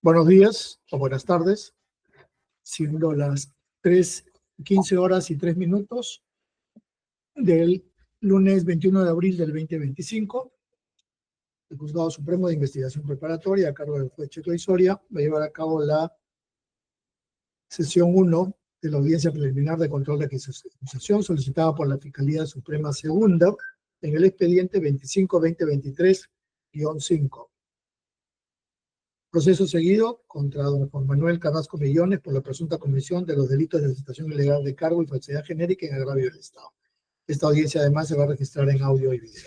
Buenos días o buenas tardes, siendo las 3:15 del lunes 21 de abril del 2025. El Juzgado Supremo de Investigación Preparatoria, a cargo del juez Checo Soria, va a llevar a cabo la sesión 1 de la audiencia preliminar de control de acusación solicitada por la Fiscalía Suprema Segunda en el expediente 25-2023-5. Proceso seguido contra don Juan Manuel Carrasco Millones por la presunta comisión de los delitos de aceptación ilegal de cargo y falsedad genérica en agravio del Estado. Esta audiencia además se va a registrar en audio y video.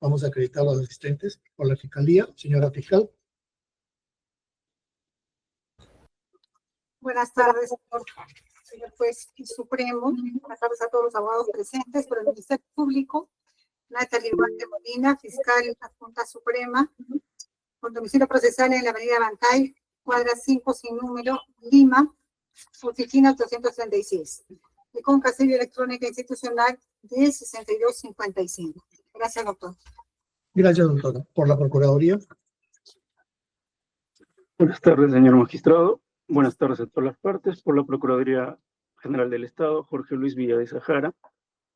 Vamos a acreditar a los asistentes por la Fiscalía. Señora Fiscal. Buenas tardes, señor juez supremo. Buenas tardes a todos los abogados presentes por el Ministerio Público. Natalie Duarte Molina, fiscal adjunta suprema, con domicilio procesal en la avenida Bancay, cuadra 5 sin número, Lima, oficina 836. Y con casilla electrónica institucional 106255. Gracias, doctor. Gracias, doctora. Por la Procuraduría. Buenas tardes, señor magistrado. Buenas tardes a todas las partes. Por la Procuraduría General del Estado, Jorge Luis Villa de Zahara,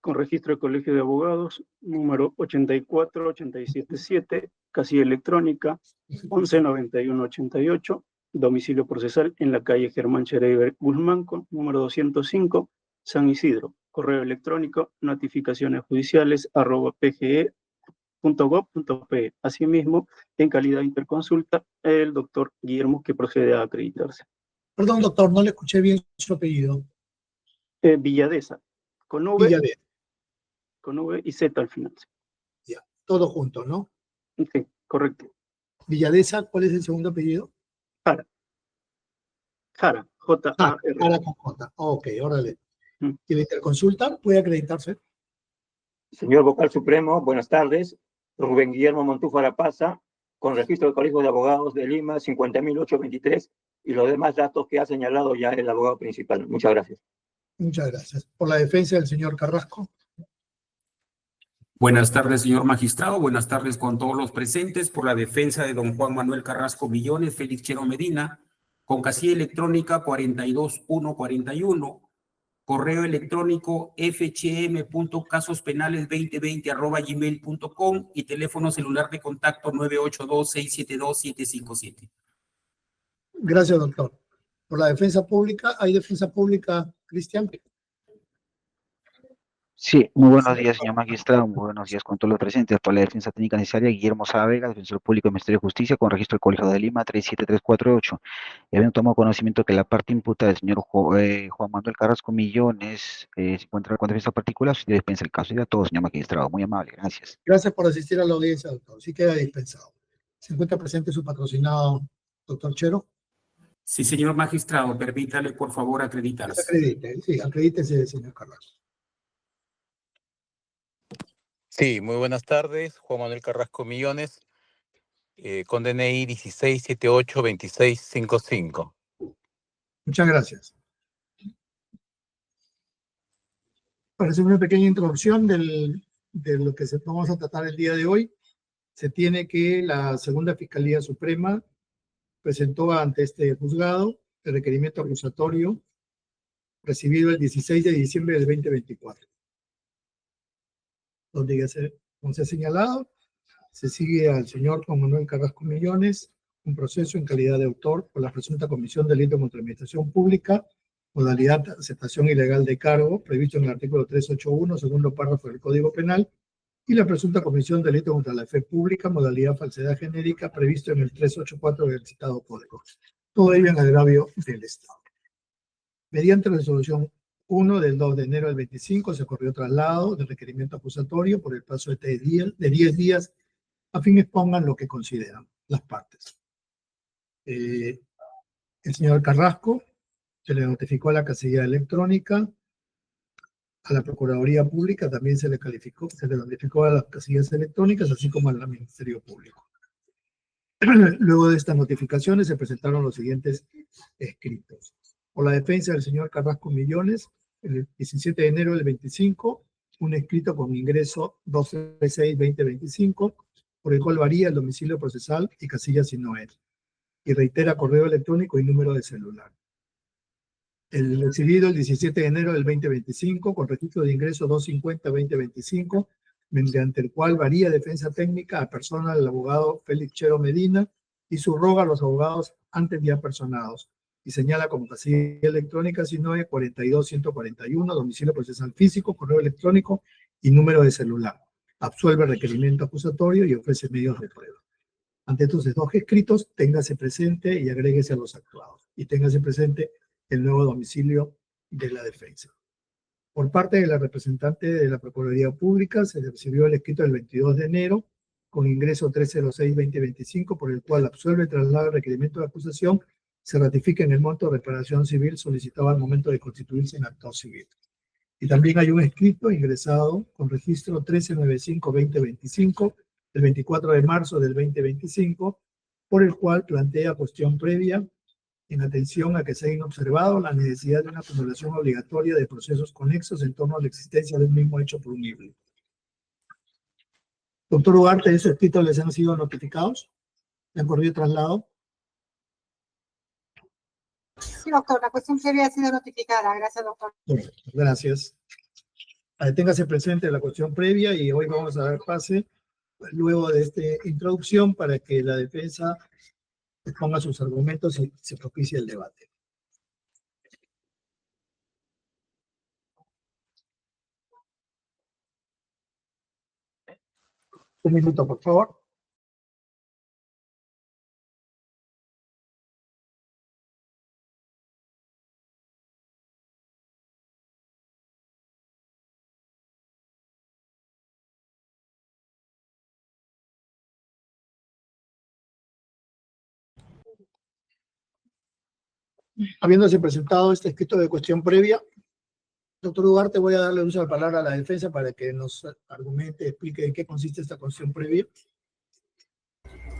con registro de Colegio de Abogados, número 84877, casilla electrónica 119188, domicilio procesal en la calle Germán Chereber Guzmán, número 205, San Isidro. Correo electrónico notificacionesjudiciales@pge.gov.pe. Asimismo, en calidad de interconsulta, el doctor Guillermo, que procede a acreditarse. Perdón, doctor, no le escuché bien su apellido. Villadesa, con V, Villadesa. con V y Z al final. Ya, todo junto, ¿no? Sí, correcto. Villadesa, ¿cuál es el segundo apellido? Jara. Jara, J-A-R. Jara con J. Ok, órale. ¿Y la interconsulta puede acreditarse? Señor Vocal Supremo, buenas tardes. Rubén Guillermo Montúfar Pasa, con registro del Colegio de Abogados de Lima, 50.823, y los demás datos que ha señalado ya el abogado principal. Muchas gracias. Muchas gracias. Por la defensa del señor Carrasco. Buenas tardes, señor magistrado. Buenas tardes con todos los presentes. Por la defensa de don Juan Manuel Carrasco Millones, Félix Chero Medina, con casilla electrónica 42141, correo electrónico fcm.casospenales2020@gmail.com y teléfono celular de contacto 982-672-757. Gracias, doctor. Por la defensa pública, ¿hay defensa pública, Cristian? Sí, muy buenos días, señor magistrado, muy buenos días con todos los presentes. Por la defensa técnica necesaria, Guillermo Saavedra, defensor público del Ministerio de Justicia, con registro del Colegio de Lima 37348. Habiendo tomado conocimiento que la parte imputada del señor Juan Manuel Carrasco Millones se encuentra con defensa particular, usted dispensa el caso. Y a todos, señor magistrado, muy amable, gracias. Gracias por asistir a la audiencia, doctor. Sí queda dispensado. ¿Se encuentra presente su patrocinado, doctor Chero? Sí, señor magistrado, permítale, por favor, acreditarse. Acredite, sí, acredítese, señor Carrasco. Sí, muy buenas tardes. Juan Manuel Carrasco Millones, con DNI 16782655. Muchas gracias. Para hacer una pequeña introducción de lo que vamos a tratar el día de hoy, se tiene que la Segunda Fiscalía Suprema presentó ante este juzgado el requerimiento acusatorio recibido el 16 de diciembre del 2024. Donde, como se ha señalado, se sigue al señor Juan Manuel Carrasco Millones un proceso en calidad de autor por la presunta comisión de delito contra la administración pública, modalidad de aceptación ilegal de cargo, previsto en el artículo 381, segundo párrafo del Código Penal, y la presunta comisión de delito contra la fe pública, modalidad falsedad genérica, previsto en el 384 del citado Código. Todo ello en agravio del Estado. Mediante resolución 1 del 2 de enero del 25 se corrió traslado del requerimiento acusatorio por el plazo de 10 días a fin expongan lo que consideran las partes. El señor Carrasco se le notificó a la casilla electrónica, a la Procuraduría Pública también se le notificó a las casillas electrónicas, así como al Ministerio Público. Luego de estas notificaciones se presentaron los siguientes escritos. Por la defensa del señor Carrasco Millones, el 17 de enero del 25, un escrito con ingreso 236-2025, por el cual varía el domicilio procesal y casilla sin noel. y reitera correo electrónico y número de celular. El recibido el 17 de enero del 2025, con registro de ingreso 250-2025, mediante el cual varía defensa técnica a persona del abogado Félix Chero Medina y subroga a los abogados antes ya personados, y señala como casilla electrónica 19-42-141, domicilio procesal físico, correo electrónico y número de celular. Absuelve el requerimiento acusatorio y ofrece medios de prueba. Ante estos dos escritos, téngase presente y agréguese a los actuados. Y téngase presente el nuevo domicilio de la defensa. Por parte de la representante de la Procuraduría Pública, se recibió el escrito del 22 de enero, con ingreso 306-2025, por el cual absuelve y traslada el requerimiento de acusación, se ratifica en el monto de reparación civil solicitado al momento de constituirse en acto civil. Y también hay un escrito ingresado con registro 1395-2025, el 24 de marzo del 2025, por el cual plantea cuestión previa en atención a que se haya observado la necesidad de una acumulación obligatoria de procesos conexos en torno a la existencia de un mismo hecho punible. Doctor Ugarte, ¿esos escritos les han sido notificados? ¿Le han corrido traslado? Sí, doctor, la cuestión previa ha sido notificada. Gracias, doctor. Correcto, gracias. Téngase presente la cuestión previa y hoy vamos a dar pase, luego de esta introducción, para que la defensa exponga sus argumentos y se propicie el debate. Un minuto, por favor. Habiéndose presentado este escrito de cuestión previa, doctor Ugarte, voy a darle uso de la palabra a la defensa para que nos argumente, explique en qué consiste esta cuestión previa.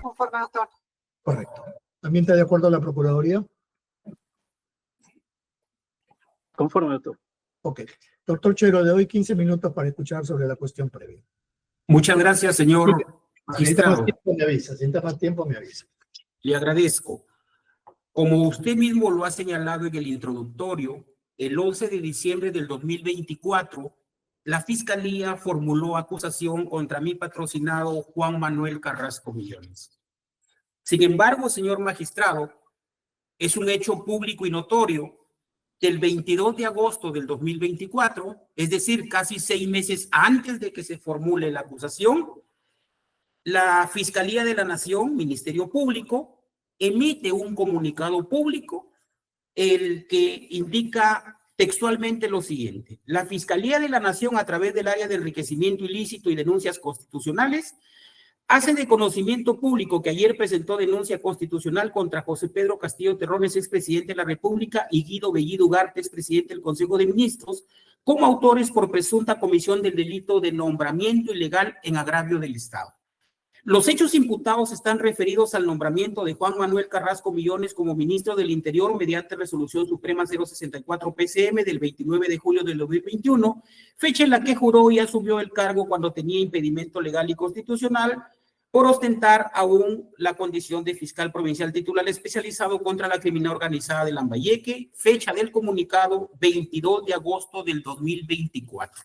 Conforme, doctor. Correcto. ¿También está de acuerdo a la Procuraduría? Conforme, doctor. Ok. Doctor Chero, le doy 15 minutos para escuchar sobre la cuestión previa. Muchas gracias, señor magistrado. Si necesita más tiempo, me avisa. Le agradezco. Como usted mismo lo ha señalado en el introductorio, el 11 de diciembre del 2024, la Fiscalía formuló acusación contra mi patrocinado Juan Manuel Carrasco Millones. Sin embargo, señor magistrado, es un hecho público y notorio que el 22 de agosto del 2024, es decir, casi 6 meses antes de que se formule la acusación, la Fiscalía de la Nación, Ministerio Público, emite un comunicado público, el que indica textualmente lo siguiente: la Fiscalía de la Nación, a través del área de enriquecimiento ilícito y denuncias constitucionales, hace de conocimiento público que ayer presentó denuncia constitucional contra José Pedro Castillo Terrones, expresidente de la República, y Guido Bellido Ugarte, expresidente del Consejo de Ministros, como autores por presunta comisión del delito de nombramiento ilegal en agravio del Estado. Los hechos imputados están referidos al nombramiento de Juan Manuel Carrasco Millones como ministro del Interior mediante Resolución Suprema 064 PCM del 29 de julio del 2021, fecha en la que juró y asumió el cargo cuando tenía impedimento legal y constitucional por ostentar aún la condición de fiscal provincial titular especializado contra la criminalidad organizada de Lambayeque, fecha del comunicado 22 de agosto del 2024.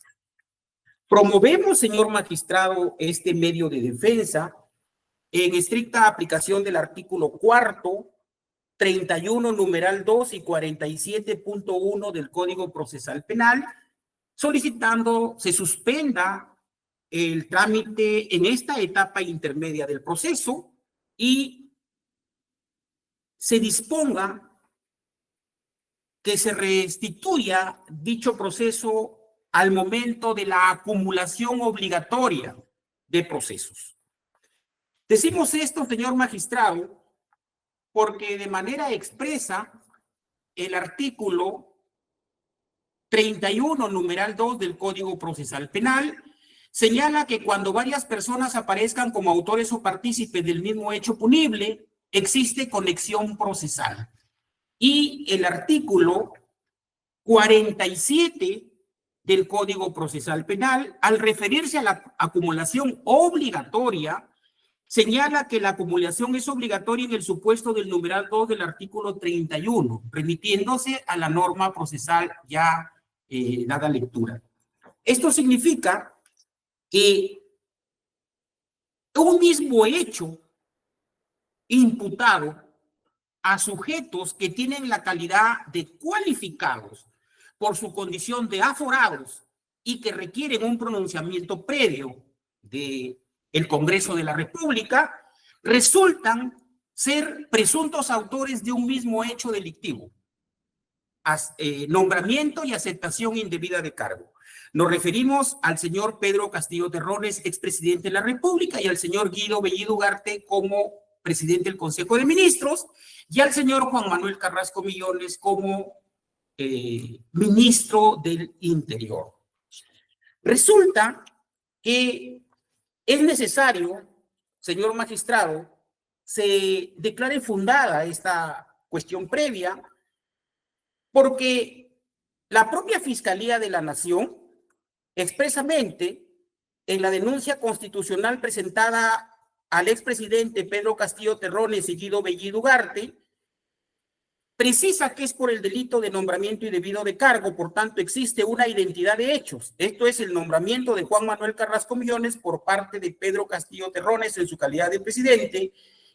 Promovemos, señor magistrado, este medio de defensa en estricta aplicación del artículo 4, 31, numeral 2 y 47.1 del Código Procesal Penal, solicitando se suspenda el trámite en esta etapa intermedia del proceso y se disponga que se restituya dicho proceso al momento de la acumulación obligatoria de procesos. Decimos esto, señor magistrado, porque de manera expresa el artículo 31, numeral 2 del Código Procesal Penal señala que cuando varias personas aparezcan como autores o partícipes del mismo hecho punible, existe conexión procesal. Y el artículo 47 del Código Procesal Penal, al referirse a la acumulación obligatoria, señala que la acumulación es obligatoria en el supuesto del numeral 2 del artículo 31, remitiéndose a la norma procesal ya dada lectura. Esto significa que un mismo hecho imputado a sujetos que tienen la calidad de cualificados por su condición de aforados y que requieren un pronunciamiento previo del Congreso de la República, resultan ser presuntos autores de un mismo hecho delictivo, nombramiento y aceptación indebida de cargo. Nos referimos al señor Pedro Castillo Terrones, expresidente de la República, y al señor Guido Bellido Ugarte como presidente del Consejo de Ministros, y al señor Juan Manuel Carrasco Millones como ministro del Interior. Resulta que es necesario, señor magistrado, se declare fundada esta cuestión previa, porque la propia Fiscalía de la Nación, expresamente, en la denuncia constitucional presentada al expresidente Pedro Castillo Terrones y Guido Bellido Ugarte, precisa que es por el delito de nombramiento indebido de cargo, por tanto existe una identidad de hechos. Esto es el nombramiento de Juan Manuel Carrasco Millones por parte de Pedro Castillo Terrones en su calidad de presidente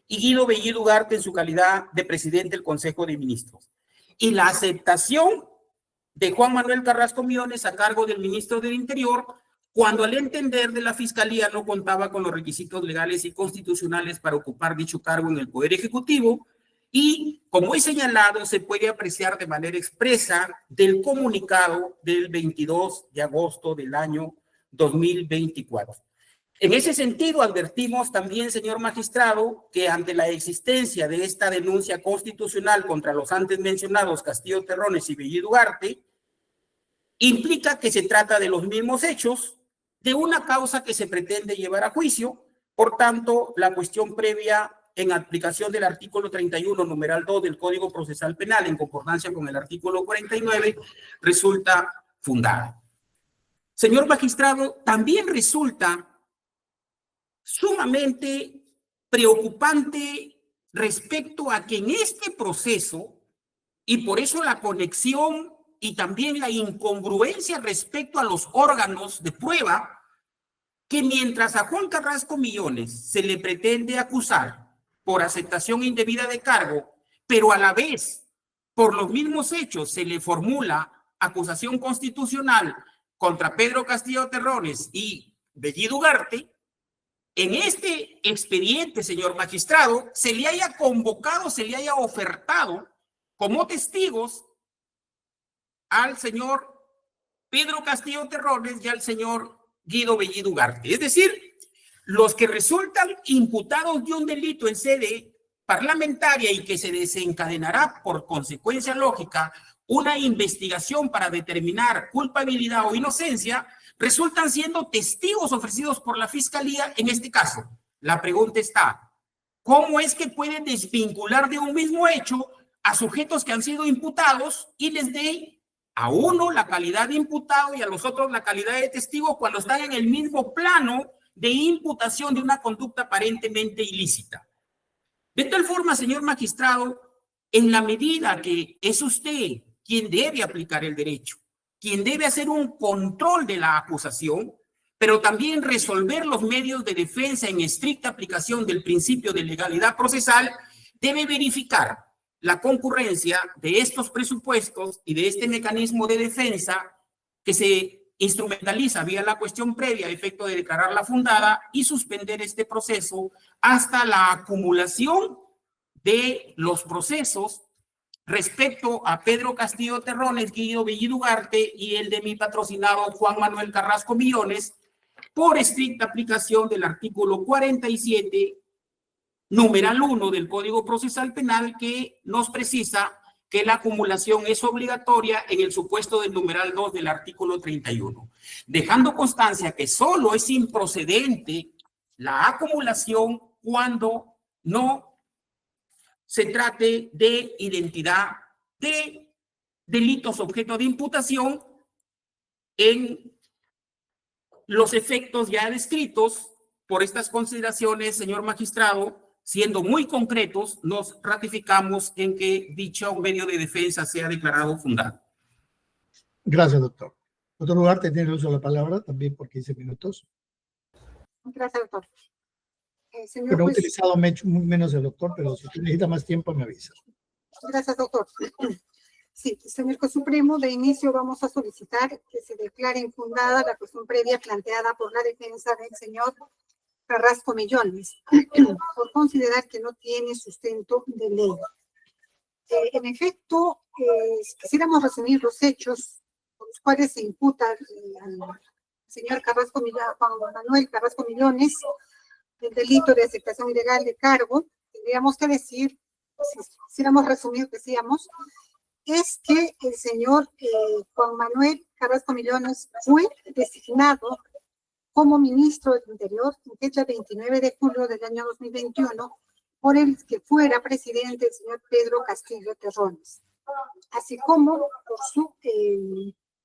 y Guido Bellido Ugarte en su calidad de presidente del Consejo de Ministros. Y la aceptación de Juan Manuel Carrasco Millones a cargo del ministro del Interior, cuando al entender de la Fiscalía no contaba con los requisitos legales y constitucionales para ocupar dicho cargo en el Poder Ejecutivo, y como he señalado, se puede apreciar de manera expresa del comunicado del 22 de agosto del año 2024. En ese sentido, advertimos también, señor magistrado, que ante la existencia de esta denuncia constitucional contra los antes mencionados Castillo Terrones y Bellido Ugarte, implica que se trata de los mismos hechos de una causa que se pretende llevar a juicio. Por tanto, la cuestión previa en aplicación del artículo 31, numeral 2 del Código Procesal Penal, en concordancia con el artículo 49, resulta fundada. Señor magistrado, también resulta sumamente preocupante respecto a que en este proceso, y por eso la conexión y también la incongruencia respecto a los órganos de prueba, que mientras a Juan Carrasco Millones se le pretende acusar por aceptación indebida de cargo, pero a la vez, por los mismos hechos, se le formula acusación constitucional contra Pedro Castillo Terrones y Bellido Ugarte, en este expediente, señor magistrado, se le haya convocado, se le haya ofertado como testigos al señor Pedro Castillo Terrones y al señor Guido Bellido Ugarte. Es decir, los que resultan imputados de un delito en sede parlamentaria y que se desencadenará por consecuencia lógica una investigación para determinar culpabilidad o inocencia, resultan siendo testigos ofrecidos por la Fiscalía en este caso. La pregunta está, ¿cómo es que pueden desvincular de un mismo hecho a sujetos que han sido imputados y les dé a uno la calidad de imputado y a los otros la calidad de testigo cuando están en el mismo plano de imputación de una conducta aparentemente ilícita? De tal forma, señor magistrado, en la medida que es usted quien debe aplicar el derecho, quien debe hacer un control de la acusación, pero también resolver los medios de defensa en estricta aplicación del principio de legalidad procesal, debe verificar la concurrencia de estos presupuestos y de este mecanismo de defensa que se instrumentaliza vía la cuestión previa a efecto de declararla fundada y suspender este proceso hasta la acumulación de los procesos respecto a Pedro Castillo Terrones, Guido Bellido Ugarte y el de mi patrocinado Juan Manuel Carrasco Millones, por estricta aplicación del artículo 47, numeral 1 del Código Procesal Penal, que nos precisa que la acumulación es obligatoria en el supuesto del numeral 2 del artículo 31, dejando constancia que solo es improcedente la acumulación cuando no se trate de identidad de delitos objeto de imputación en los efectos ya descritos Por estas consideraciones, señor magistrado, siendo muy concretos, nos ratificamos en que dicho medio de defensa sea declarado fundado. Gracias, doctor. Doctor Ugarte tiene el uso de la palabra también por 15 minutos. Gracias, doctor. Señor Pero he juez, utilizado menos el doctor, pero si usted necesita más tiempo, me avisa. gracias, doctor. Sí, señor juez supremo, de inicio vamos a solicitar que se declare infundada la cuestión previa planteada por la defensa del señor Carrasco Millones, por considerar que no tiene sustento de ley. En efecto, si quisiéramos resumir los hechos por los cuales se imputa al señor Carrasco Millones, Juan Manuel Carrasco Millones, el delito de aceptación ilegal de cargo, tendríamos que decir, si quisiéramos resumir, decíamos, es que el señor Juan Manuel Carrasco Millones fue designado como ministro del Interior en fecha 29 de julio del año 2021 por el que fuera presidente el señor Pedro Castillo Terrones, así como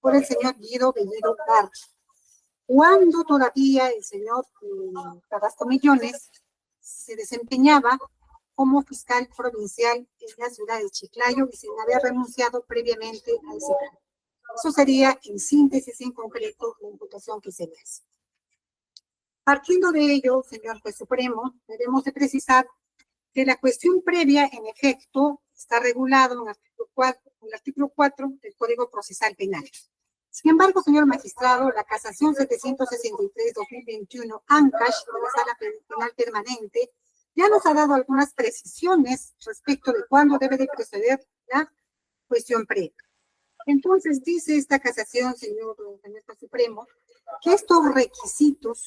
por el señor Guido Bellido Garza. Cuando todavía el señor Carrasco Millones se desempeñaba como fiscal provincial en la ciudad de Chiclayo y sin haber renunciado previamente a ese cargo. Eso sería, en síntesis, en concreto, la imputación que se le hace. Partiendo de ello, señor juez supremo, debemos de precisar que la cuestión previa, en efecto, está regulado en el artículo 4 del Código Procesal Penal. Sin embargo, señor magistrado, la casación 763-2021 ANCASH de la Sala Penal Permanente ya nos ha dado algunas precisiones respecto de cuándo debe de proceder la cuestión previa. Entonces, dice esta casación, señor juez supremo, que estos requisitos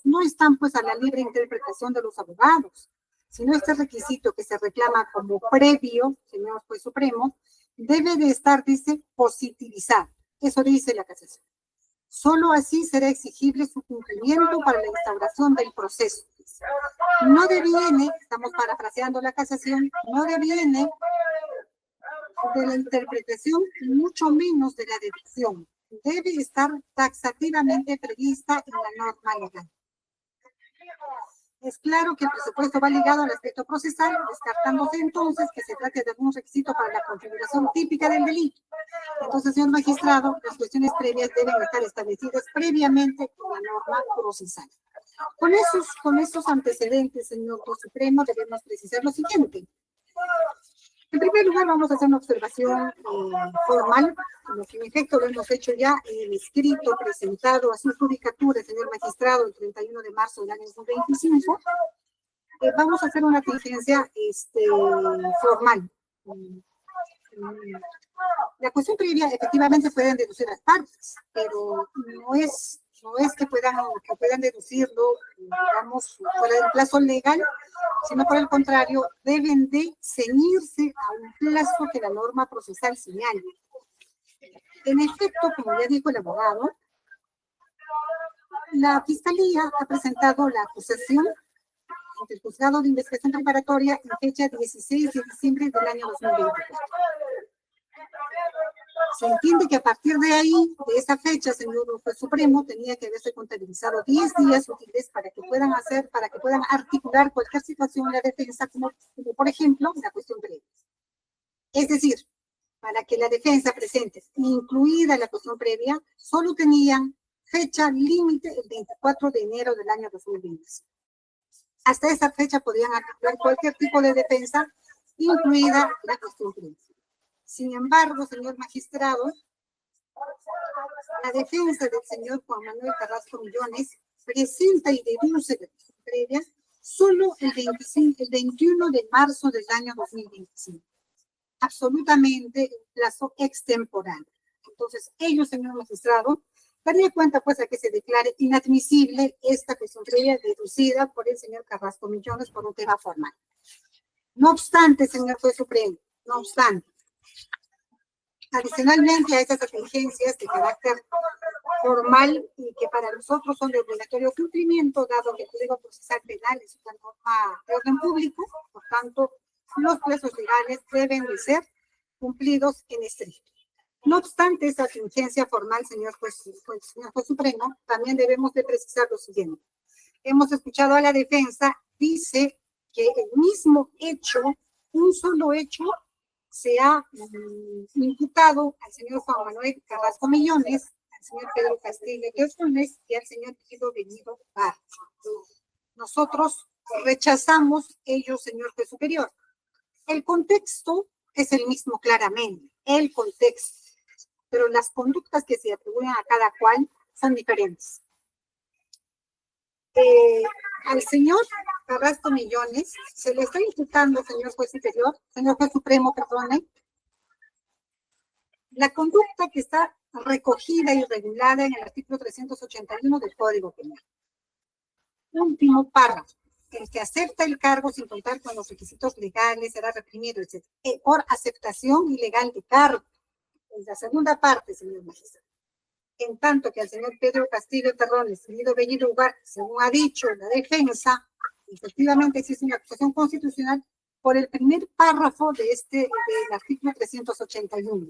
no están pues a la libre interpretación de los abogados, sino este requisito que se reclama como previo, señor juez supremo, debe de estar, dice, positivizado. Eso dice la casación. Solo así será exigible su cumplimiento para la instauración del proceso. No deviene, estamos parafraseando la casación, no deviene de la interpretación y mucho menos de la deducción. Debe estar taxativamente prevista en la norma legal. Es claro que el presupuesto va ligado al aspecto procesal, descartándose entonces que se trate de algún requisito para la configuración típica del delito. Entonces, señor magistrado, las cuestiones previas deben estar establecidas previamente en la norma procesal. Con esos antecedentes, señor juez supremo, debemos precisar lo siguiente. En primer lugar, vamos a hacer una observación formal, como que en efecto lo hemos hecho ya en el escrito presentado a su judicatura, señor magistrado, el 31 de marzo del año 2025. Vamos a hacer una diligencia formal. La cuestión previa efectivamente pueden deducir las partes, pero no es que puedan deducirlo, digamos, fuera del plazo legal, sino por el contrario, deben de ceñirse a un plazo que la norma procesal señale. En efecto, como ya dijo el abogado, la Fiscalía ha presentado la acusación ante el Juzgado de Investigación Preparatoria en fecha 16 de diciembre del año 2024. Se entiende que a partir de ahí, de esa fecha, señor juez supremo, tenía que haberse contabilizado 10 días útiles para que puedan articular cualquier situación en la defensa, como por ejemplo, la cuestión previa. Es decir, para que la defensa presente, incluida la cuestión previa, solo tenían fecha límite el 24 de enero del año 2020. Hasta esa fecha podían articular cualquier tipo de defensa, incluida la cuestión previa. Sin embargo, señor magistrado, la defensa del señor Juan Manuel Carrasco Millones presenta y deduce la cuestión previa solo el 21 de marzo del año 2025. Absolutamente en plazo extemporáneo. Entonces, ellos, señor magistrado, daría cuenta pues a que se declare inadmisible esta cuestión previa deducida por el señor Carrasco Millones por un tema formal. No obstante, señor juez supremo, no obstante, adicionalmente a estas exigencias de carácter formal y que para nosotros son de obligatorio cumplimiento, dado que el Código Procesal Penal es una norma de orden público, por tanto, los plazos legales deben de ser cumplidos en estricto. No obstante esta exigencia formal, señor juez supremo, también debemos de precisar lo siguiente. hemos escuchado a la defensa, dice que el mismo hecho, un solo hecho, se ha imputado al señor Juan Manuel Carrasco Millones, al señor Pedro Castillo Teosones y al señor Guido Benito Barrio. Nosotros rechazamos ello, señor juez superior. El contexto es el mismo claramente, el contexto, pero las conductas que se atribuyen a cada cual son diferentes. Al señor Carrasco Millones se le está imputando, señor juez superior, señor juez supremo, perdone, la conducta que está recogida y regulada en el artículo 381 del Código Penal. Último párrafo. El que acepta el cargo sin contar con los requisitos legales será reprimido, etc. Por aceptación ilegal de cargo. En la segunda parte, señor magistrado. En tanto que al señor Pedro Castillo Terrones, Guido Bellido Ugarte, según ha dicho la defensa, efectivamente existe una acusación constitucional por el primer párrafo del artículo 381.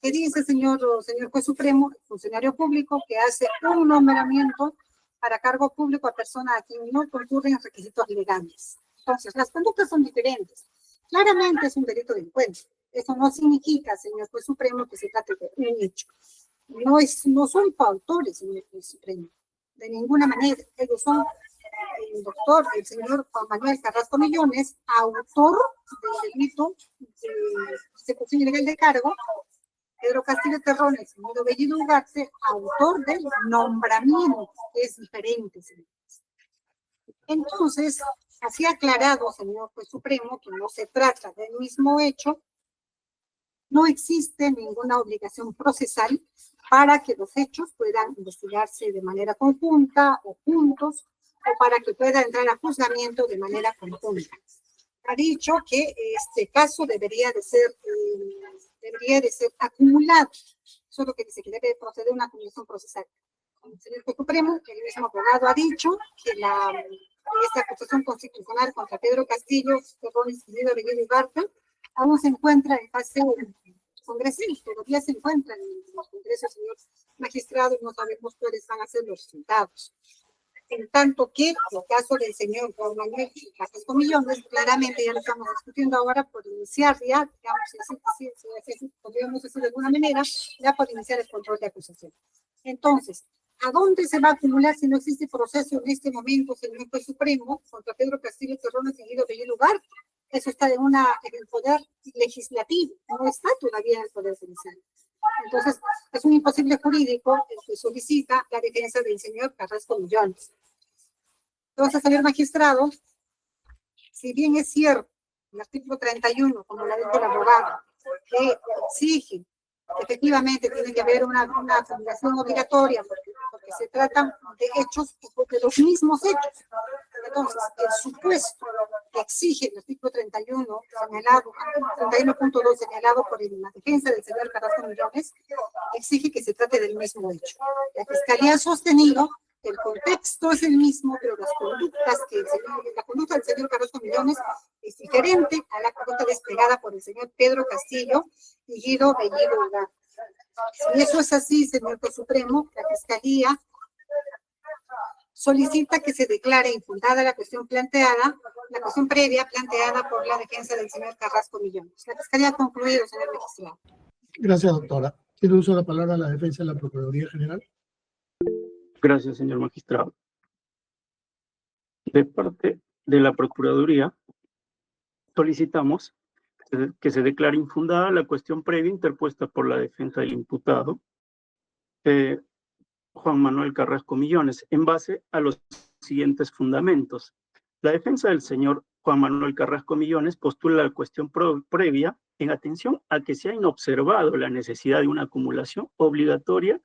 Que dice, señor juez supremo, funcionario público que hace un nombramiento para cargo público a persona a quien no concurren requisitos legales. Entonces, las conductas son diferentes. Claramente es un delito de encuentro. Eso no significa, señor juez supremo, que se trate de un hecho. No son coautores, señor juez supremo, de ninguna manera. Ellos son el señor Juan Manuel Carrasco Millones, autor del delito de ejecución ilegal de cargo, Pedro Castillo Terrones, Guido Bellido Ugarte, autor del nombramiento, que es diferente, señor. Entonces, así aclarado, señor juez supremo, que no se trata del mismo hecho, no existe ninguna obligación procesal para que los hechos puedan investigarse de manera conjunta o juntos, o para que pueda entrar a juzgamiento de manera conjunta. Ha dicho que este caso debería de ser acumulado. Eso es lo que dice, que debe proceder una acumulación procesal. El señor juez supremo, el mismo abogado, ha dicho que esta acusación constitucional contra Pedro Castillo, Terrones y Guido Bellido Ugarte, aún se encuentra en fase congresal, todavía se encuentra en los congresos, señor magistrado, y no sabemos cuáles van a ser los resultados. En tanto que, en el caso del señor Juan Manuel Carrasco Millones, claramente ya lo estamos discutiendo ahora por iniciar ya, digamos, podríamos decir de alguna manera, ya por iniciar el control de acusación. Entonces, ¿a dónde se va a acumular si no existe proceso en este momento, señor juez supremo, contra Pedro Castillo Terrones y Guido Bellido Ugarte? Eso está en el poder legislativo, no está todavía en el poder judicial. Entonces, es un imposible jurídico el que solicita la defensa del señor Carrasco Millones. Entonces, señor magistrado, si bien es cierto, el artículo 31, como lo dijo el abogado, que exige que efectivamente tiene que haber una acumulación obligatoria, porque se tratan de hechos, de los mismos hechos. Entonces, el supuesto que exige el artículo 31, señalado, 31.2 señalado por la defensa del señor Carrasco Millones, exige que se trate del mismo hecho. La Fiscalía ha sostenido que el contexto es el mismo, pero las conductas la conducta del señor Carrasco Millones es diferente a la conducta desplegada por el señor Pedro Castillo y Guido Bellido Ugarte. Si eso es así, señor juez supremo, la Fiscalía solicita que se declare infundada la cuestión previa planteada por la defensa del señor Carrasco Millones. La Fiscalía ha concluido, señor magistrado. Gracias, doctora. Tiene uso de la palabra la defensa de la Procuraduría General. Gracias, señor magistrado. De parte de la Procuraduría, solicitamos que se declare infundada la cuestión previa interpuesta por la defensa del imputado, Juan Manuel Carrasco Millones, en base a los siguientes fundamentos. La defensa del señor Juan Manuel Carrasco Millones postula la cuestión previa en atención a que se ha inobservado la necesidad de una acumulación obligatoria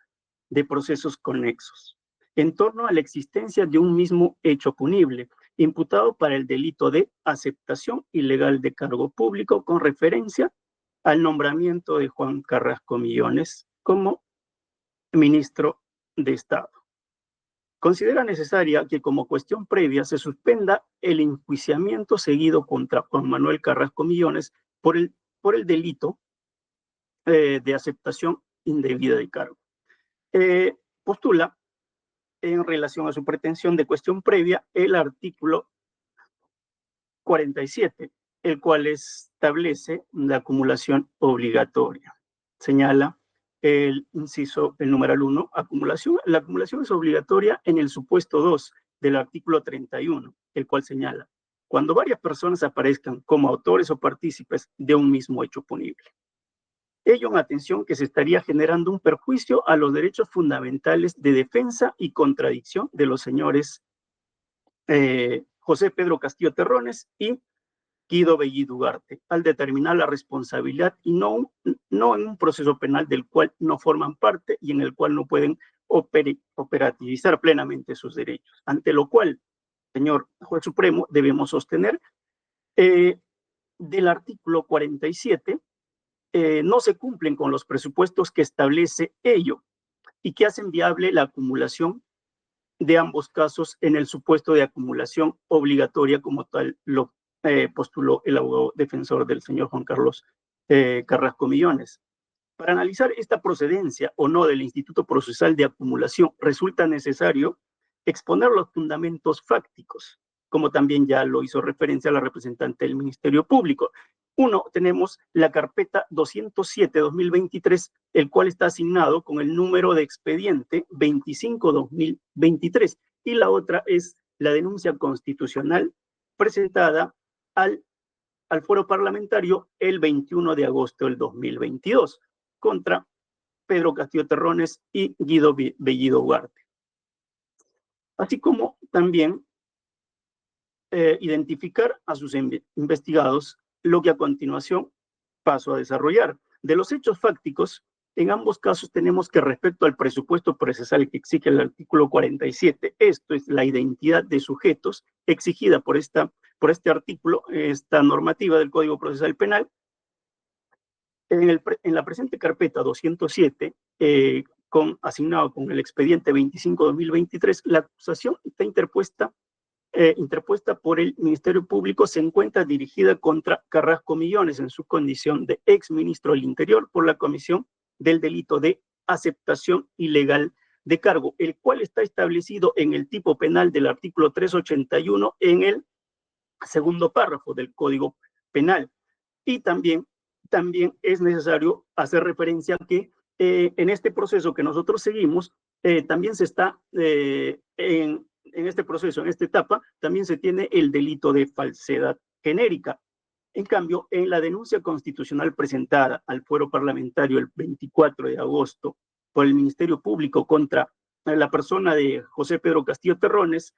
de procesos conexos en torno a la existencia de un mismo hecho punible, imputado para el delito de aceptación ilegal de cargo público con referencia al nombramiento de Juan Carrasco Millones como ministro de Estado. Considera necesaria que como cuestión previa se suspenda el enjuiciamiento seguido contra Juan Manuel Carrasco Millones por el delito de aceptación indebida de cargo. Postula en relación a su pretensión de cuestión previa el artículo 47, el cual establece la acumulación obligatoria. Señala el inciso, el numeral 1, acumulación. La acumulación es obligatoria en el supuesto 2 del artículo 31, el cual señala cuando varias personas aparezcan como autores o partícipes de un mismo hecho punible. Ello en atención que se estaría generando un perjuicio a los derechos fundamentales de defensa y contradicción de los señores José Pedro Castillo Terrones y Guido Bellido Ugarte, al determinar la responsabilidad y no en un proceso penal del cual no forman parte y en el cual no pueden operativizar plenamente sus derechos. Ante lo cual, señor Juez Supremo, debemos sostener del artículo 47 no se cumplen con los presupuestos que establece ello y que hacen viable la acumulación de ambos casos en el supuesto de acumulación obligatoria, como tal lo postuló el abogado defensor del señor Juan Carlos Carrasco Millones. Para analizar esta procedencia o no del Instituto Procesal de Acumulación, resulta necesario exponer los fundamentos fácticos, como también ya lo hizo referencia la representante del Ministerio Público. Uno, tenemos la carpeta 207-2023, el cual está asignado con el número de expediente 25-2023, y la otra es la denuncia constitucional presentada al foro parlamentario el 21 de agosto del 2022 contra Pedro Castillo Terrones y Guido Bellido Ugarte. Así como también identificar a sus investigados, lo que a continuación paso a desarrollar. De los hechos fácticos, en ambos casos tenemos que respecto al presupuesto procesal que exige el artículo 47, esto es la identidad de sujetos exigida por este artículo, esta normativa del Código Procesal Penal. En la presente carpeta 207, asignado con el expediente 25-2023, la acusación está interpuesta por el Ministerio Público, se encuentra dirigida contra Carrasco Millones en su condición de ex ministro del Interior por la comisión del delito de aceptación ilegal de cargo, el cual está establecido en el tipo penal del artículo 381 en el segundo párrafo del Código Penal. Y también es necesario hacer referencia a que en este proceso que nosotros seguimos, también se está en este proceso, en esta etapa, también se tiene el delito de falsedad genérica. En cambio, en la denuncia constitucional presentada al fuero parlamentario el 24 de agosto por el Ministerio Público contra la persona de José Pedro Castillo Terrones,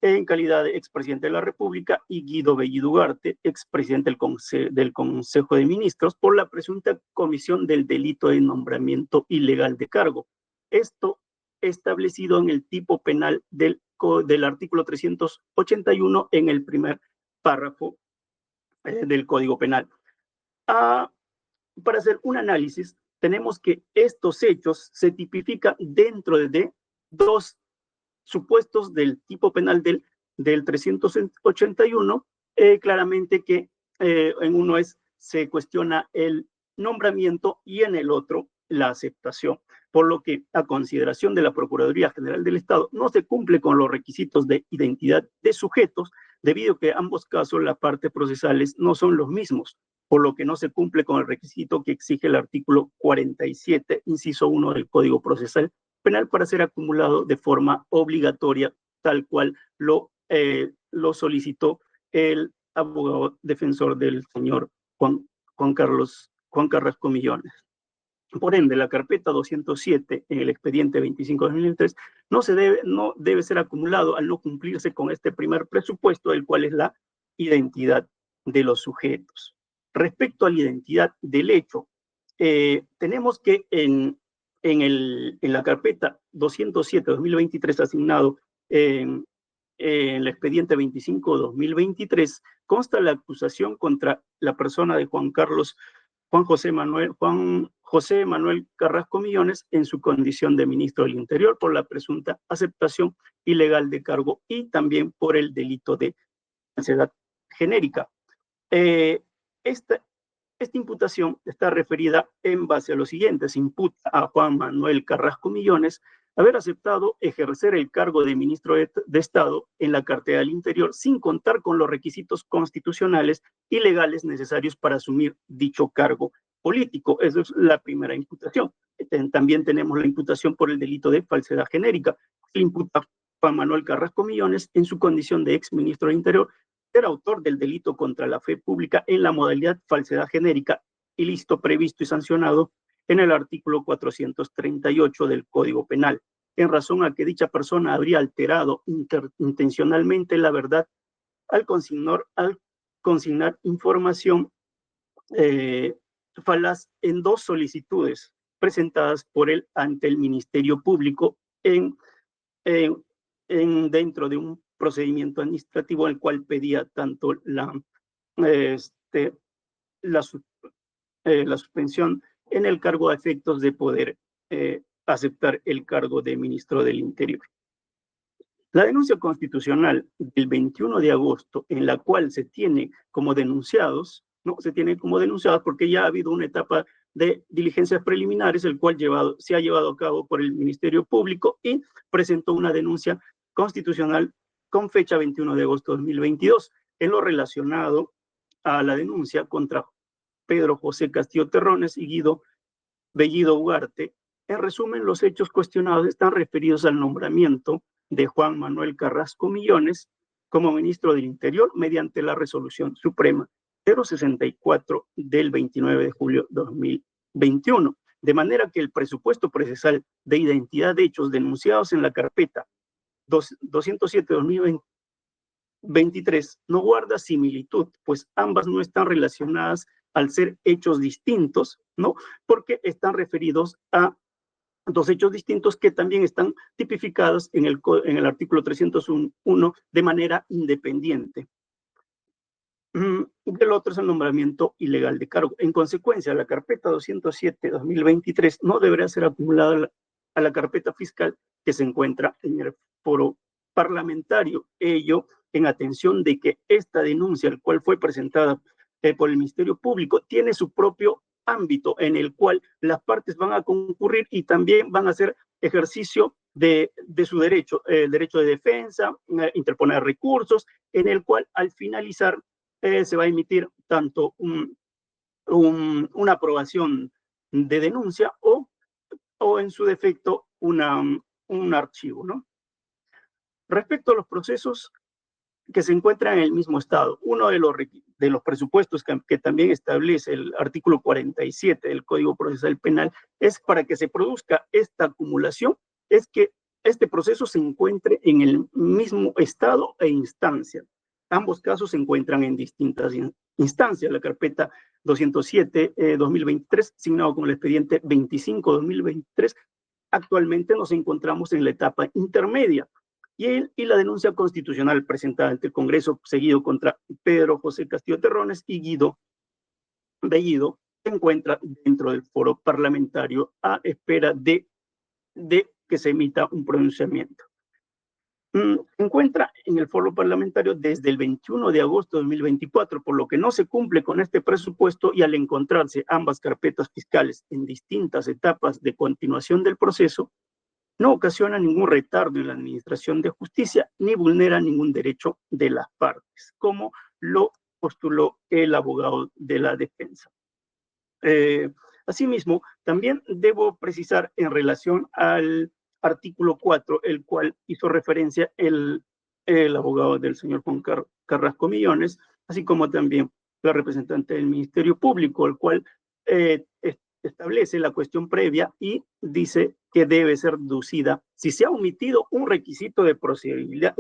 en calidad de expresidente de la República, y Guido Bellido Ugarte, expresidente del Consejo de Ministros, por la presunta comisión del delito de nombramiento ilegal de cargo. Esto establecido en el tipo penal del artículo 381 en el primer párrafo del Código Penal. Para hacer un análisis, tenemos que estos hechos se tipifican dentro de dos supuestos del tipo penal del 381, claramente que en uno se cuestiona el nombramiento y en el otro la aceptación, por lo que a consideración de la Procuraduría General del Estado no se cumple con los requisitos de identidad de sujetos, debido a que ambos casos las partes procesales no son los mismos, por lo que no se cumple con el requisito que exige el artículo 47, inciso 1 del Código Procesal Penal para ser acumulado de forma obligatoria, tal cual lo solicitó el abogado defensor del señor Juan Carrasco Millones. Por ende, la carpeta 207 en el expediente 25-2003 no debe ser acumulado al no cumplirse con este primer presupuesto, el cual es la identidad de los sujetos. Respecto a la identidad del hecho, tenemos que en la carpeta 207-2023 asignado en el expediente 25-2023 consta la acusación contra la persona de Juan José Manuel Carrasco Millones en su condición de ministro del Interior por la presunta aceptación ilegal de cargo y también por el delito de falsedad genérica. Esta imputación está referida en base a lo siguiente: se imputa a Juan Manuel Carrasco Millones haber aceptado ejercer el cargo de ministro de Estado en la cartera del Interior sin contar con los requisitos constitucionales y legales necesarios para asumir dicho cargo político. Esa es la primera imputación. También tenemos la imputación por el delito de falsedad genérica. Se imputa a Juan Manuel Carrasco Millones en su condición de ex ministro del Interior ser autor del delito contra la fe pública en la modalidad falsedad genérica, ilícito previsto y sancionado en el artículo 438 del Código Penal, en razón a que dicha persona habría alterado intencionalmente la verdad al consignar información falaz en dos solicitudes presentadas por él ante el Ministerio Público dentro de un procedimiento administrativo al cual pedía tanto la suspensión en el cargo a efectos de poder aceptar el cargo de ministro del Interior. La denuncia constitucional del 21 de agosto, en la cual se tiene como denunciados, ¿no? Se tiene como denunciados porque ya ha habido una etapa de diligencias preliminares, el cual se ha llevado a cabo por el Ministerio Público y presentó una denuncia constitucional con fecha 21 de agosto de 2022 en lo relacionado a la denuncia contra Pedro José Castillo Terrones y Guido Bellido Ugarte. En resumen, los hechos cuestionados están referidos al nombramiento de Juan Manuel Carrasco Millones como ministro del Interior mediante la Resolución Suprema 064 del 29 de julio de 2021, de manera que el presupuesto procesal de identidad de hechos denunciados en la carpeta 207-2023 no guarda similitud, pues ambas no están relacionadas al ser hechos distintos, ¿no? Porque están referidos a dos hechos distintos que también están tipificados en el artículo 301 de manera independiente. El otro es el nombramiento ilegal de cargo. En consecuencia, la carpeta 207-2023 no deberá ser acumulada a la carpeta fiscal que se encuentra en el foro parlamentario. Ello en atención de que esta denuncia, el cual fue presentada por el Ministerio Público, tiene su propio ámbito en el cual las partes van a concurrir y también van a hacer ejercicio de su derecho, el derecho de defensa, interponer recursos, en el cual al finalizar se va a emitir tanto una aprobación de denuncia o en su defecto un archivo, ¿no? Respecto a los procesos que se encuentran en el mismo estado, uno de los presupuestos que también establece el artículo 47 del Código Procesal Penal es para que se produzca esta acumulación, es que este proceso se encuentre en el mismo estado e instancia. Ambos casos se encuentran en distintas instancias. La carpeta 207-2023, signado con el expediente 25-2023, actualmente nos encontramos en la etapa intermedia. Y la denuncia constitucional presentada ante el Congreso, seguido contra Pedro José Castillo Terrones y Guido Bellido, se encuentra dentro del foro parlamentario a espera de que se emita un pronunciamiento. Se encuentra en el foro parlamentario desde el 21 de agosto de 2024, por lo que no se cumple con este presupuesto y al encontrarse ambas carpetas fiscales en distintas etapas de continuación del proceso, no ocasiona ningún retardo en la administración de justicia ni vulnera ningún derecho de las partes, como lo postuló el abogado de la defensa. Asimismo, también debo precisar en relación al artículo 4, el cual hizo referencia el abogado del señor Juan Carrasco Millones, así como también la representante del Ministerio Público, el cual establece la cuestión previa y dice que debe ser deducida si se ha omitido un requisito de procedibilidad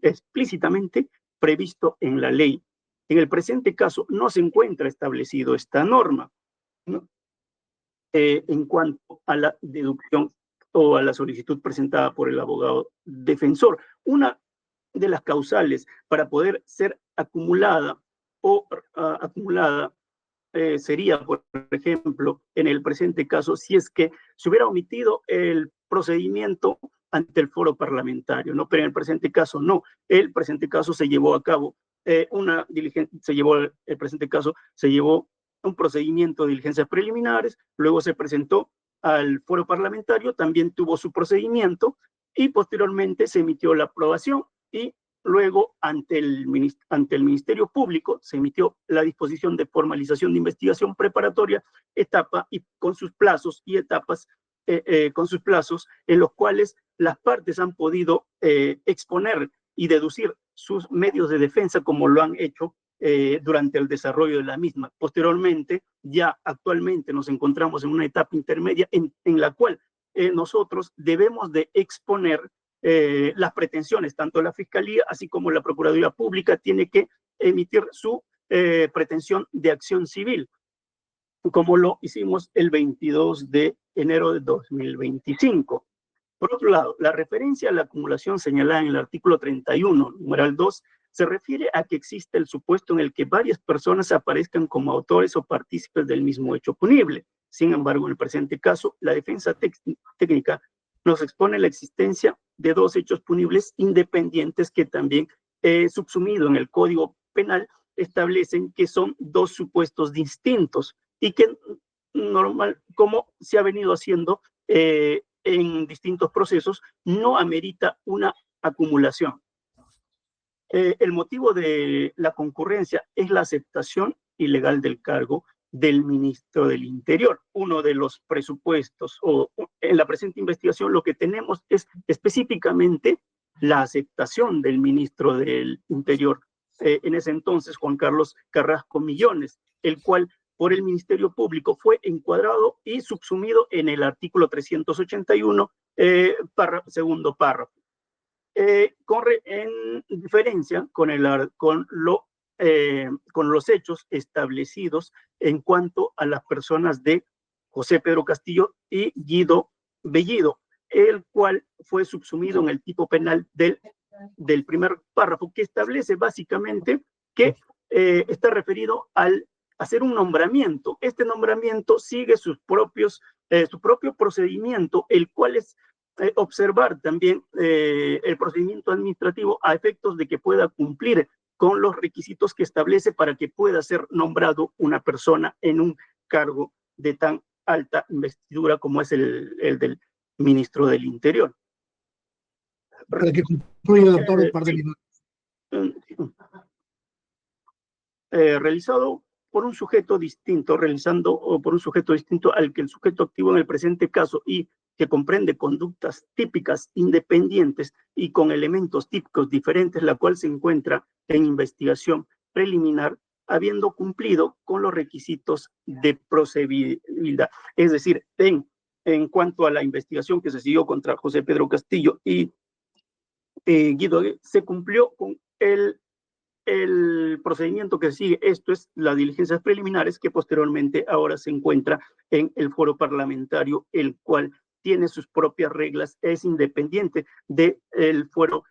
explícitamente previsto en la ley. En el presente caso no se encuentra establecido esta norma, ¿no? En cuanto a la deducción o a la solicitud presentada por el abogado defensor. Una de las causales para poder ser acumulada sería, por ejemplo, en el presente caso, si es que se hubiera omitido el procedimiento ante el foro parlamentario, ¿no? Pero en el presente caso no. El presente caso se llevó a cabo una diligencia, se llevó un procedimiento de diligencias preliminares, luego se presentó al foro parlamentario, también tuvo su procedimiento y posteriormente se emitió la aprobación y luego ante el Ministerio Público se emitió la disposición de formalización de investigación preparatoria, etapa y con sus plazos y etapas, con sus plazos en los cuales las partes han podido exponer y deducir sus medios de defensa como lo han hecho durante el desarrollo de la misma. Posteriormente, ya actualmente nos encontramos en una etapa intermedia en la cual nosotros debemos de exponer las pretensiones, tanto la Fiscalía así como la Procuraduría Pública tiene que emitir su pretensión de acción civil, como lo hicimos el 22 de enero de 2025. Por otro lado, la referencia a la acumulación señalada en el artículo 31, numeral 2, se refiere a que existe el supuesto en el que varias personas aparezcan como autores o partícipes del mismo hecho punible. Sin embargo, en el presente caso, la defensa técnica nos expone la existencia de dos hechos punibles independientes que también, subsumido en el Código Penal, establecen que son dos supuestos distintos y que normal, como se ha venido haciendo en distintos procesos, no amerita una acumulación. El motivo de la concurrencia es la aceptación ilegal del cargo del ministro del Interior. Uno de los presupuestos, o en la presente investigación, lo que tenemos es específicamente la aceptación del ministro del Interior, en ese entonces Juan Carlos Carrasco Millones, el cual por el Ministerio Público fue encuadrado y subsumido en el artículo 381, segundo párrafo. Corre en diferencia con los hechos establecidos en cuanto a las personas de José Pedro Castillo y Guido Bellido, el cual fue subsumido en el tipo penal del primer párrafo, que establece básicamente que está referido al hacer un nombramiento. Este nombramiento sigue su propio procedimiento, el cual es observar también el procedimiento administrativo a efectos de que pueda cumplir con los requisitos que establece para que pueda ser nombrado una persona en un cargo de tan alta investidura como es el del ministro del Interior. Para que concluya, doctor, un par de minutos. Realizado por un sujeto distinto, al que el sujeto activo en el presente caso y que comprende conductas típicas independientes y con elementos típicos diferentes, la cual se encuentra en investigación preliminar, habiendo cumplido con los requisitos de procedibilidad. Es decir, en cuanto a la investigación que se siguió contra José Pedro Castillo y Guido, se cumplió con el procedimiento que sigue. Esto es las diligencias preliminares que posteriormente ahora se encuentra en el foro parlamentario, el cual tiene sus propias reglas, es independiente del fuero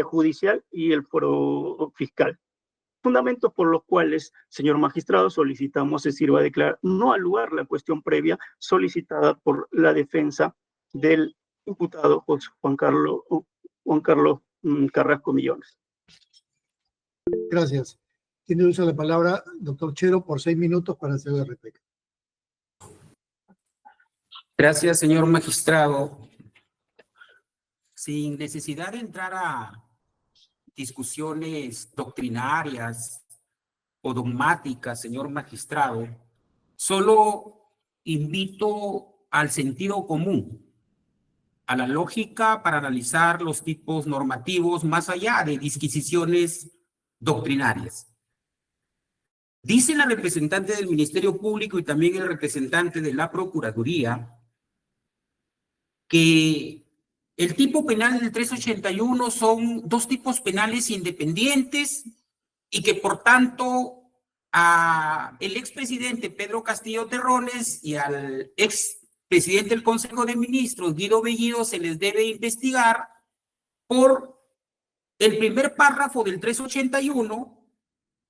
judicial y el fuero fiscal. Fundamentos por los cuales, señor magistrado, solicitamos se sirva a declarar no al lugar la cuestión previa solicitada por la defensa del imputado Juan Carlos Carrasco Millones. Gracias. Tiene uso de la palabra doctor Chero por 6 minutos para hacer la réplica. Gracias, señor magistrado. Sin necesidad de entrar a discusiones doctrinarias o dogmáticas, señor magistrado, solo invito al sentido común, a la lógica para analizar los tipos normativos más allá de disquisiciones doctrinarias. Dice la representante del Ministerio Público y también el representante de la Procuraduría que el tipo penal del 381 son dos tipos penales independientes y que por tanto a el expresidente Pedro Castillo Terrones y al expresidente del Consejo de Ministros Guido Bellido se les debe investigar por el primer párrafo del 381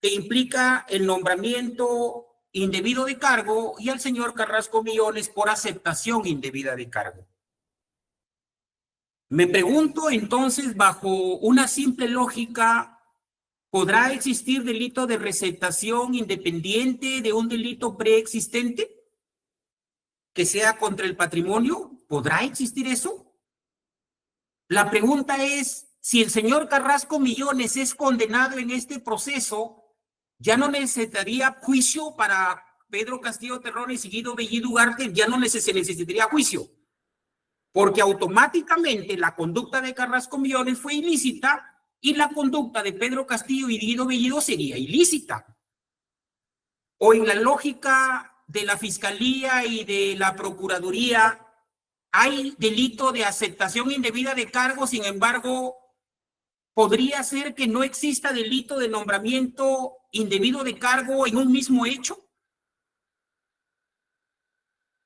que implica el nombramiento indebido de cargo y al señor Carrasco Millones por aceptación indebida de cargo. Me pregunto entonces, bajo una simple lógica, ¿podrá existir delito de receptación independiente de un delito preexistente? que sea contra el patrimonio? ¿Podrá existir eso? La pregunta es, si el señor Carrasco Millones es condenado en este proceso, ¿ya no necesitaría juicio para Pedro Castillo Terrones y Guido Bellido Ugarte? Ya no se necesitaría juicio, porque automáticamente la conducta de Carrasco Millones fue ilícita y la conducta de Pedro Castillo y Guido Bellido sería ilícita. O en la lógica de la Fiscalía y de la Procuraduría, hay delito de aceptación indebida de cargos, sin embargo, ¿podría ser que no exista delito de nombramiento indebido de cargo en un mismo hecho?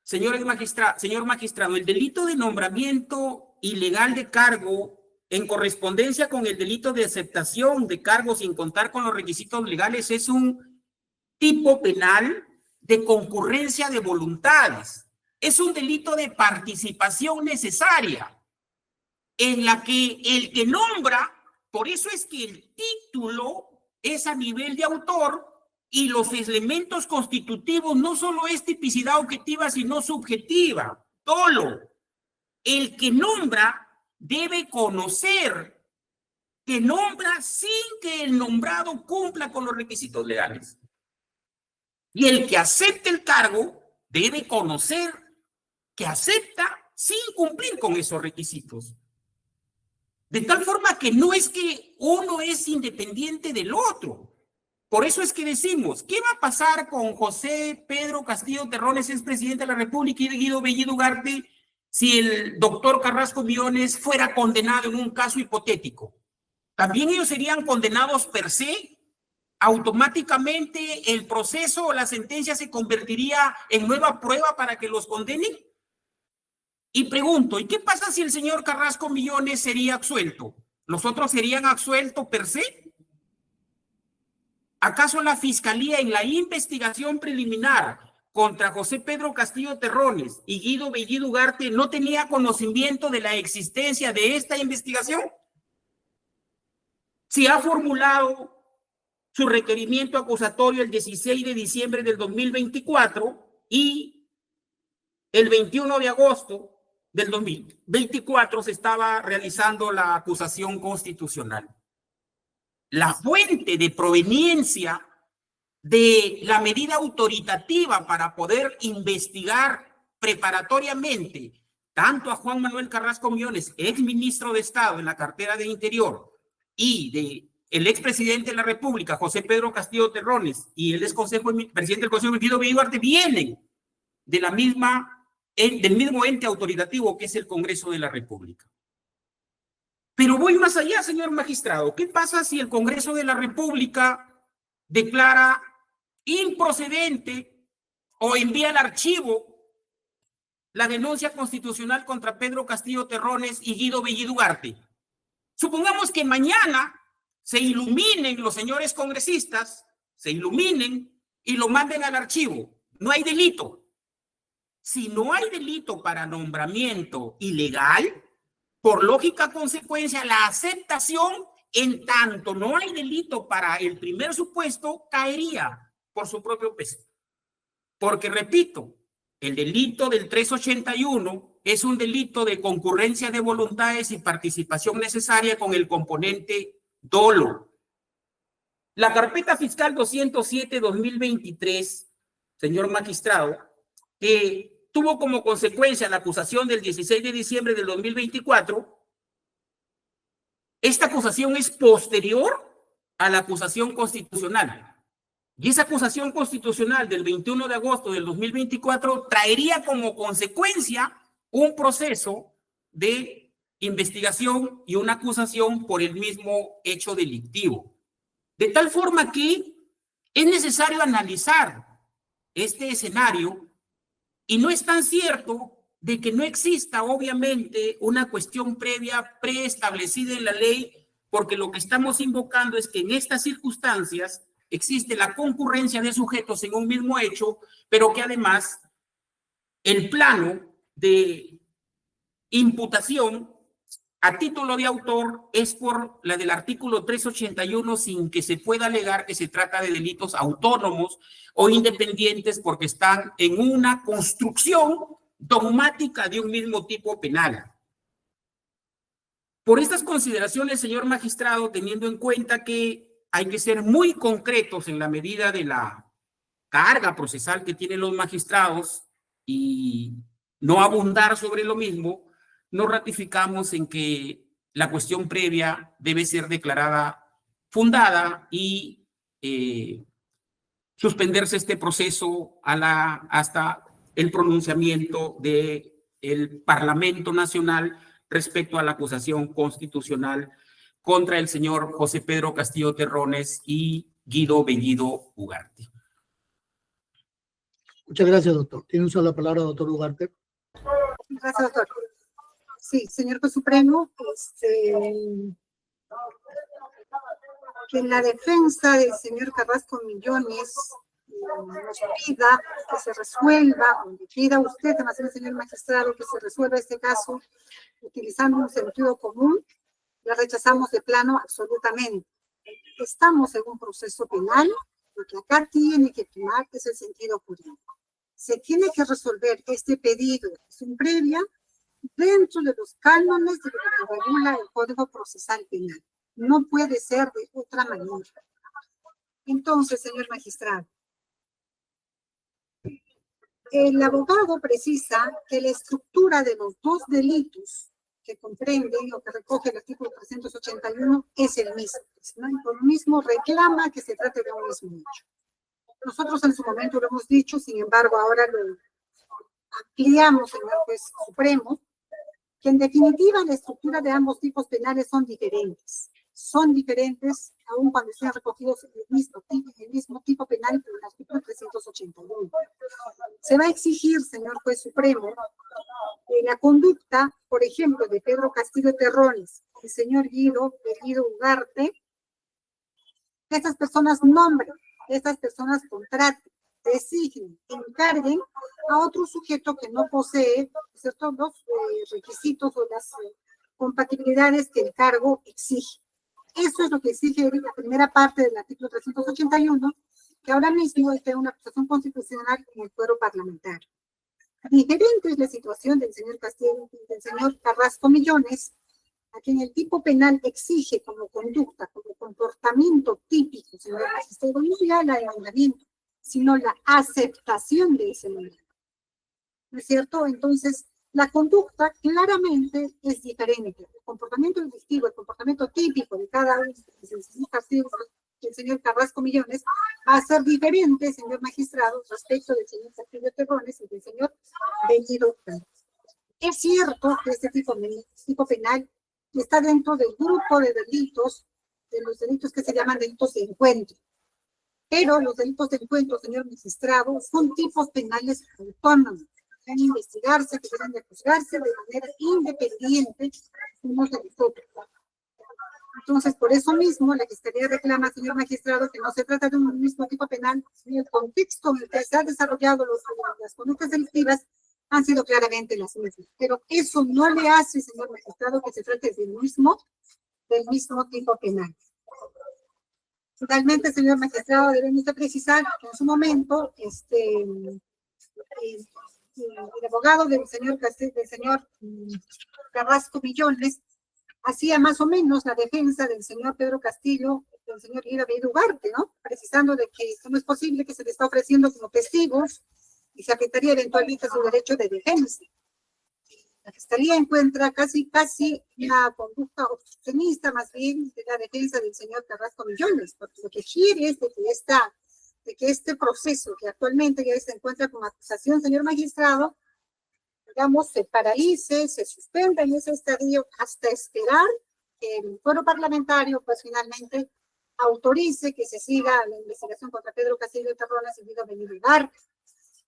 Señor magistrado, el delito de nombramiento ilegal de cargo en correspondencia con el delito de aceptación de cargo sin contar con los requisitos legales es un tipo penal de concurrencia de voluntades. Es un delito de participación necesaria en la que el que nombra, por eso es que el título es a nivel de autor y los elementos constitutivos no solo es tipicidad objetiva, sino subjetiva. Dolo. El que nombra debe conocer que nombra sin que el nombrado cumpla con los requisitos legales. Y el que acepte el cargo debe conocer que acepta sin cumplir con esos requisitos. De tal forma que no es que uno es independiente del otro. Por eso es que decimos, ¿qué va a pasar con José Pedro Castillo Terrones, expresidente de la República, y Guido Bellido Ugarte, si el doctor Carrasco Millones fuera condenado en un caso hipotético? ¿También ellos serían condenados per se? ¿Automáticamente el proceso o la sentencia se convertiría en nueva prueba para que los condenen? Y pregunto, ¿y qué pasa si el señor Carrasco Millones sería absuelto? ¿Los otros serían absueltos per se? ¿Acaso la Fiscalía en la investigación preliminar contra José Pedro Castillo Terrones y Guido Bellido Ugarte no tenía conocimiento de la existencia de esta investigación? Si ha formulado su requerimiento acusatorio el 16 de diciembre del 2024 y el 21 de agosto del 2024 se estaba realizando la acusación constitucional. La fuente de proveniencia de la medida autoritativa para poder investigar preparatoriamente tanto a Juan Manuel Carrasco Millones, ex ministro de Estado en la cartera de Interior, y de el expresidente de la República, José Pedro Castillo Terrones, y el presidente del Consejo, Guido Bellido Ugarte, vienen de la del mismo ente autoritativo que es el Congreso de la República. Pero voy más allá, señor magistrado. ¿Qué pasa si el Congreso de la República declara improcedente o envía al archivo la denuncia constitucional contra Pedro Castillo Terrones y Guido Bellido Ugarte? Supongamos que mañana se iluminen los señores congresistas, se iluminen y lo manden al archivo. No hay delito. Si no hay delito para nombramiento ilegal, por lógica consecuencia, la aceptación, en tanto no hay delito para el primer supuesto, caería por su propio peso. Porque, repito, el delito del 381 es un delito de concurrencia de voluntades y participación necesaria con el componente dolo. La carpeta fiscal 207-2023, señor magistrado, que tuvo como consecuencia la acusación del 16 de diciembre del 2024, esta acusación es posterior a la acusación constitucional. Y esa acusación constitucional del 21 de agosto del 2024 traería como consecuencia un proceso de investigación y una acusación por el mismo hecho delictivo. De tal forma que es necesario analizar este escenario y no es tan cierto de que no exista, obviamente, una cuestión previa preestablecida en la ley, porque lo que estamos invocando es que en estas circunstancias existe la concurrencia de sujetos en un mismo hecho, pero que además el plano de imputación a título de autor es por la del artículo 381 sin que se pueda alegar que se trata de delitos autónomos o independientes porque están en una construcción dogmática de un mismo tipo penal. Por estas consideraciones, señor magistrado, teniendo en cuenta que hay que ser muy concretos en la medida de la carga procesal que tienen los magistrados y no abundar sobre lo mismo, nos ratificamos en que la cuestión previa debe ser declarada fundada y suspenderse este proceso hasta el pronunciamiento del Parlamento Nacional respecto a la acusación constitucional contra el señor José Pedro Castillo Terrones y Guido Bellido Ugarte. Muchas gracias, doctor. Tiene uso de la palabra, doctor Ugarte. Gracias, doctor. Sí, señor juez supremo, que la defensa del señor Carrasco Millones nos pida que se resuelva, o le pida usted, además el señor magistrado, que se resuelva este caso utilizando un sentido común, la rechazamos de plano absolutamente. Estamos en un proceso penal, lo que acá tiene que primar es el sentido jurídico. Se tiene que resolver este pedido de acción previa dentro de los cánones de lo que regula el Código Procesal Penal. No puede ser de otra manera. Entonces, señor magistrado, el abogado precisa que la estructura de los dos delitos que comprenden o que recoge el artículo 381 es el mismo, ¿no? Y por lo mismo reclama que se trate de un mismo hecho. Nosotros en su momento lo hemos dicho, sin embargo, ahora lo ampliamos, señor juez supremo, que en definitiva la estructura de ambos tipos penales son diferentes. Son diferentes aun cuando sean recogidos en el mismo tipo penal por el artículo 381. Se va a exigir, señor juez supremo, la conducta, por ejemplo, de Pedro Castillo Terrones y el señor Guido Bellido Ugarte, que estas personas nombren, que estas personas contraten, designen, encarguen a otro sujeto que no posee, ¿cierto?, los requisitos o las compatibilidades que el cargo exige. Eso es lo que exige la primera parte del artículo 381, que ahora mismo está en una acusación constitucional en el fuero parlamentario. Diferente es la situación del señor Castillo y del señor Carrasco Millones, a quien el tipo penal exige como conducta, como comportamiento típico, señor magistrado, no ya el mandamiento, sino la aceptación de ese mandamiento. ¿No es cierto? Entonces, la conducta claramente es diferente. El comportamiento delictivo, el comportamiento típico de cada uno del señor Castillo y el señor Carrasco Millones va a ser diferente, señor magistrado, respecto del señor Castillo Terrones y del señor Bellido Ugarte. Es cierto que este tipo penal está dentro del grupo de delitos, de los delitos que se llaman delitos de encuentro. Pero los delitos de encuentro, señor magistrado, son tipos penales autónomos. Deben investigarse, que deben de juzgarse de manera independiente unos de los otros. Entonces, por eso mismo, la Fiscalía reclama, señor magistrado, que no se trata de un mismo tipo penal, ni el contexto en el que se han desarrollado las conductas delictivas han sido claramente las mismas. Pero eso no le hace, señor magistrado, que se trate del mismo tipo penal. Finalmente, señor magistrado, debemos de precisar que en su momento, el abogado del señor Carrasco Millones hacía más o menos la defensa del señor Pedro Castillo, del señor Guido Bellido Ugarte, ¿no? Precisando de que no es posible que se le está ofreciendo como testigos y se afectaría eventualmente su derecho de defensa. La Fiscalía encuentra casi una conducta obstruccionista, más bien, de la defensa del señor Carrasco Millones, porque lo que quiere es de que este proceso que actualmente ya se encuentra con acusación, señor magistrado, digamos, se paralice, se suspenda en ese estadio hasta esperar que el foro parlamentario, pues finalmente autorice que se siga la investigación contra Pedro Castillo Terrones y Guido Bellido Ugarte.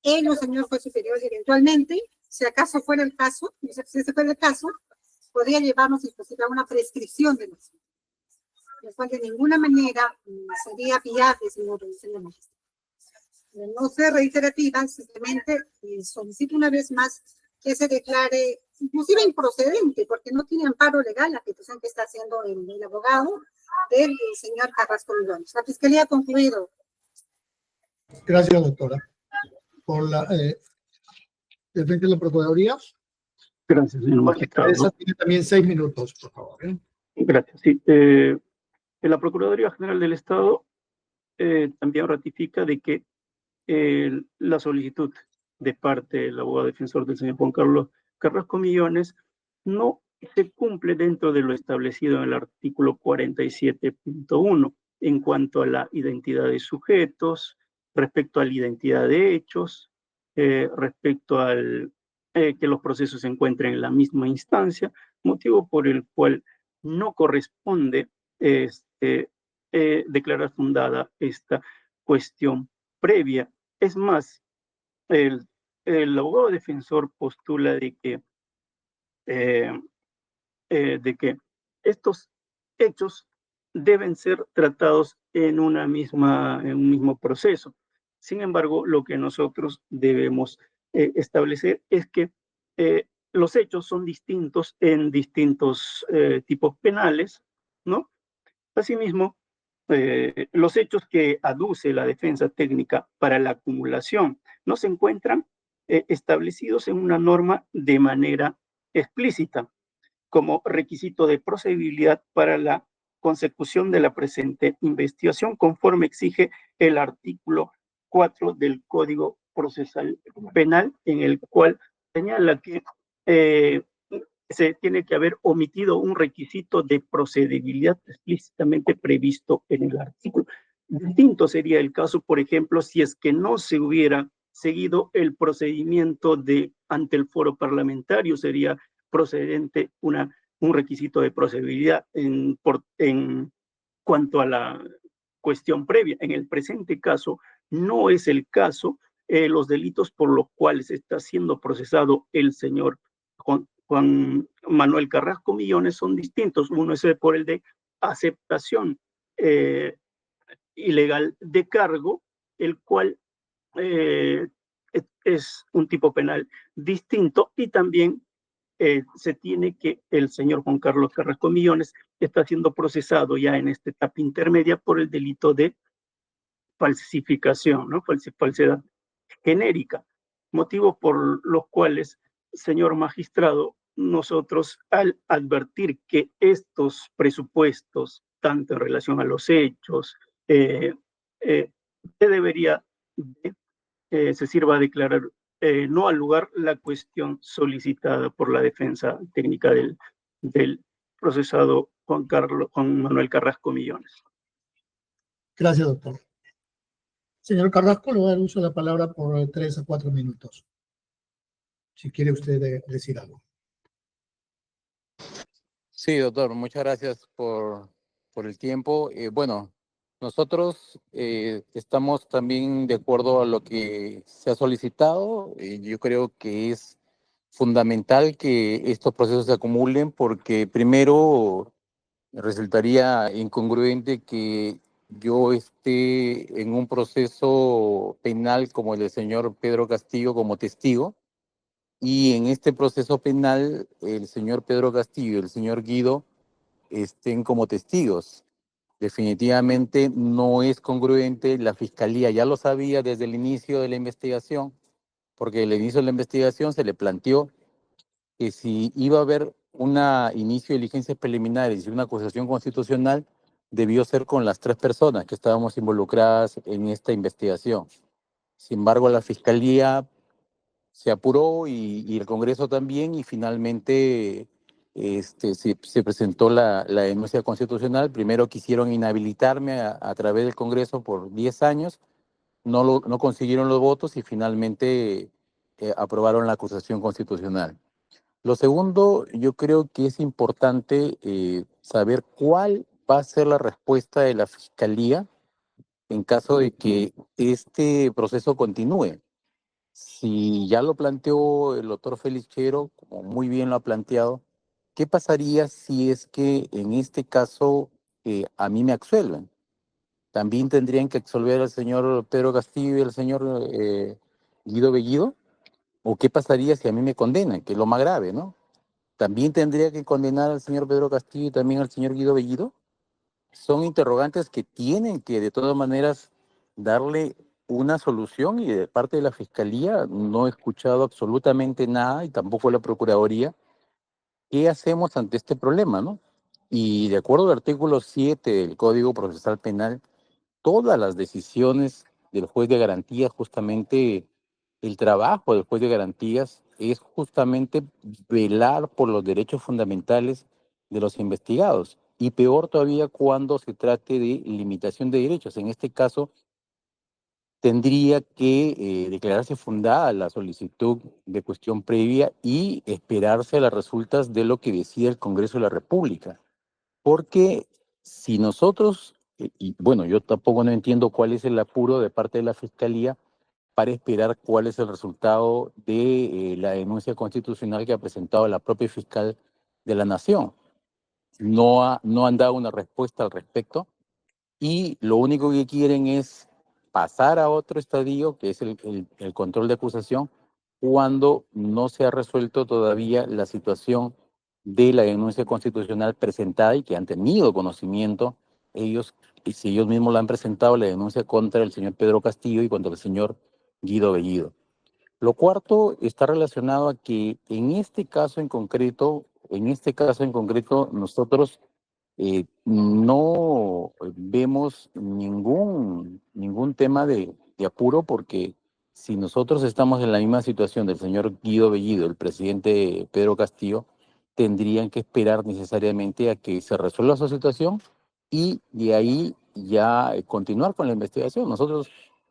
Ello, señor juez superior, y eventualmente, si acaso fuera el caso, podría llevarnos inclusive a una prescripción de los lo cual de ninguna manera sería viable, señor magistrado. No ser reiterativa, simplemente solicito una vez más que se declare inclusive improcedente, porque no tiene amparo legal la petición que está haciendo el abogado del señor Carrasco Millones. La Fiscalía ha concluido. Gracias, doctora. del frente de la Procuraduría. Gracias, señor magistrado. Esa tiene también 6 minutos, por favor. Gracias. Sí, la Procuraduría General del Estado también ratifica de que la solicitud de parte del abogado defensor del señor Juan Carlos Carrasco Millones no se cumple dentro de lo establecido en el artículo 47.1 en cuanto a la identidad de sujetos, respecto a la identidad de hechos, respecto al que los procesos se encuentren en la misma instancia, motivo por el cual no corresponde declarar fundada esta cuestión previa. Es más, el abogado defensor postula de que estos hechos deben ser tratados en un mismo proceso. Sin embargo, lo que nosotros debemos establecer es que los hechos son distintos en distintos tipos penales, ¿no? Asimismo, los hechos que aduce la defensa técnica para la acumulación no se encuentran establecidos en una norma de manera explícita como requisito de procedibilidad para la consecución de la presente investigación, conforme exige el artículo 4 del Código Procesal Penal, en el cual señala que se tiene que haber omitido un requisito de procedibilidad explícitamente previsto en el artículo. Distinto sería el caso, por ejemplo, si es que no se hubiera seguido el procedimiento ante el foro parlamentario, sería procedente un requisito de procedibilidad en cuanto a la cuestión previa. En el presente caso, no es el caso. Los delitos por los cuales está siendo procesado el señor Juan Manuel Carrasco Millones son distintos. Uno es por el de aceptación ilegal de cargo, el cual es un tipo penal distinto, y también se tiene que el señor Juan Carlos Carrasco Millones está siendo procesado ya en esta etapa intermedia por el delito de falsificación, ¿no? Falsedad genérica, motivo por los cuales, señor magistrado, nosotros al advertir que estos presupuestos, tanto en relación a los hechos, se debería se sirva a declarar no al lugar la cuestión solicitada por la defensa técnica del procesado Juan Manuel Carrasco Millones. Gracias, doctor. Señor Carrasco, le voy a dar uso de la palabra por 3 a 4 minutos. Si quiere usted decir algo. Sí, doctor, muchas gracias por el tiempo. Bueno, nosotros estamos también de acuerdo a lo que se ha solicitado. Yo creo que es fundamental que estos procesos se acumulen porque primero resultaría incongruente que yo esté en un proceso penal como el del señor Pedro Castillo como testigo, y en este proceso penal el señor Pedro Castillo y el señor Guido estén como testigos. Definitivamente no es congruente. La fiscalía ya lo sabía desde el inicio de la investigación, porque al inicio de la investigación se le planteó que si iba a haber un inicio de diligencias preliminares y una acusación constitucional, debió ser con las 3 personas que estábamos involucradas en esta investigación. Sin embargo, la fiscalía se apuró y el Congreso también, y finalmente se presentó la denuncia constitucional. Primero quisieron inhabilitarme a través del Congreso por 10 años, no consiguieron los votos y finalmente aprobaron la acusación constitucional. Lo segundo, yo creo que es importante saber cuál va a ser la respuesta de la Fiscalía en caso de que este proceso continúe. Si ya lo planteó el doctor Félix Chero, como muy bien lo ha planteado, ¿qué pasaría si es que en este caso a mí me absuelven? ¿También tendrían que absolver al señor Pedro Castillo y al señor Guido Bellido? ¿O qué pasaría si a mí me condenan? Que es lo más grave, ¿no? ¿También tendría que condenar al señor Pedro Castillo y también al señor Guido Bellido? Son interrogantes que tienen que de todas maneras darle una solución y de parte de la Fiscalía no he escuchado absolutamente nada y tampoco la Procuraduría. ¿Qué hacemos ante este problema, no? Y de acuerdo al artículo 7 del Código Procesal Penal, todas las decisiones del juez de garantías, justamente el trabajo del juez de garantías es justamente velar por los derechos fundamentales de los investigados. Y peor todavía cuando se trate de limitación de derechos. En este caso, tendría que declararse fundada la solicitud de cuestión previa y esperarse a las resultas de lo que decida el Congreso de la República. Porque si nosotros, y bueno, yo tampoco no entiendo cuál es el apuro de parte de la Fiscalía para esperar cuál es el resultado de la denuncia constitucional que ha presentado la propia fiscal de la Nación. No han dado una respuesta al respecto y lo único que quieren es pasar a otro estadio, que es el control de acusación, cuando no se ha resuelto todavía la situación de la denuncia constitucional presentada y que han tenido conocimiento ellos, y si ellos mismos la han presentado, la denuncia contra el señor Pedro Castillo y contra el señor Guido Bellido. Lo cuarto está relacionado a que en este caso en concreto, nosotros no vemos ningún tema de apuro porque si nosotros estamos en la misma situación del señor Guido Bellido, el presidente Pedro Castillo, tendrían que esperar necesariamente a que se resuelva su situación y de ahí ya continuar con la investigación. Nosotros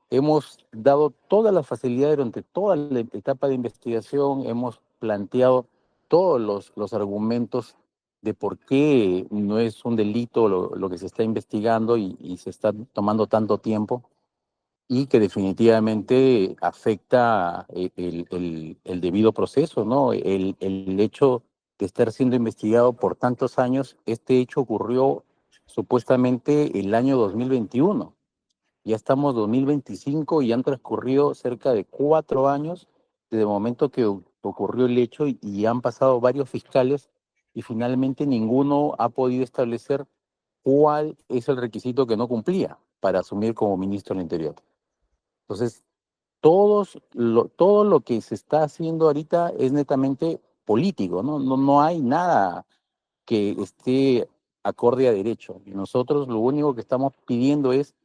hemos dado todas las facilidades durante toda la etapa de investigación, hemos planteado todos los argumentos de por qué no es un delito lo que se está investigando y se está tomando tanto tiempo y que definitivamente afecta el debido proceso, ¿no? El hecho de estar siendo investigado por tantos años, este hecho ocurrió supuestamente el año 2021. Ya estamos 2025 y han transcurrido cerca de 4 años desde el momento que ocurrió el hecho y han pasado varios fiscales y finalmente ninguno ha podido establecer cuál es el requisito que no cumplía para asumir como ministro del Interior. Entonces, todo lo que se está haciendo ahorita es netamente político, ¿no? No hay nada que esté acorde a derecho. Y nosotros lo único que estamos pidiendo es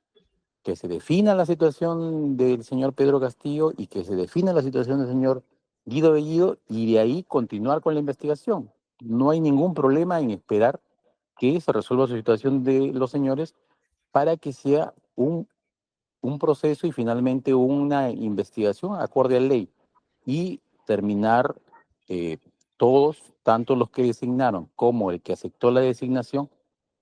que se defina la situación del señor Pedro Castillo y que se defina la situación del señor Guido Bellido y de ahí continuar con la investigación. No hay ningún problema en esperar que se resuelva su situación de los señores para que sea un proceso y finalmente una investigación acorde a ley y terminar todos, tanto los que designaron como el que aceptó la designación,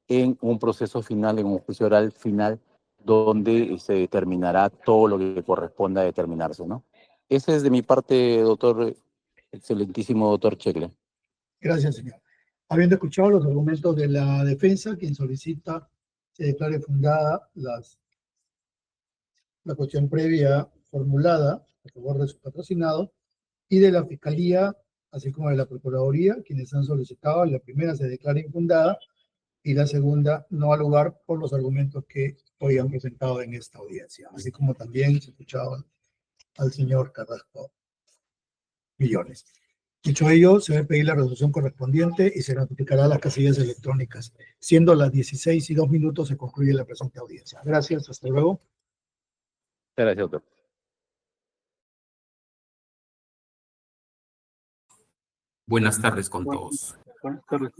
en un proceso final, en un juicio oral final, donde se determinará todo lo que corresponda a determinarse, ¿no? Ese es de mi parte, doctor, excelentísimo doctor Checle. Gracias, señor. Habiendo escuchado los argumentos de la defensa, quien solicita se declare fundada la cuestión previa formulada a favor de su patrocinado, y de la Fiscalía, así como de la Procuraduría, quienes han solicitado, la primera se declara infundada y la segunda no al lugar por los argumentos que hoy han presentado en esta audiencia, así como también se escuchaba al señor Carrasco Millones. Dicho ello, se debe pedir la resolución correspondiente y se notificará a las casillas electrónicas. Siendo las 16:02, se concluye la presente audiencia. Gracias, hasta luego. Gracias, doctor. Buenas tardes con todos. Buenas tardes.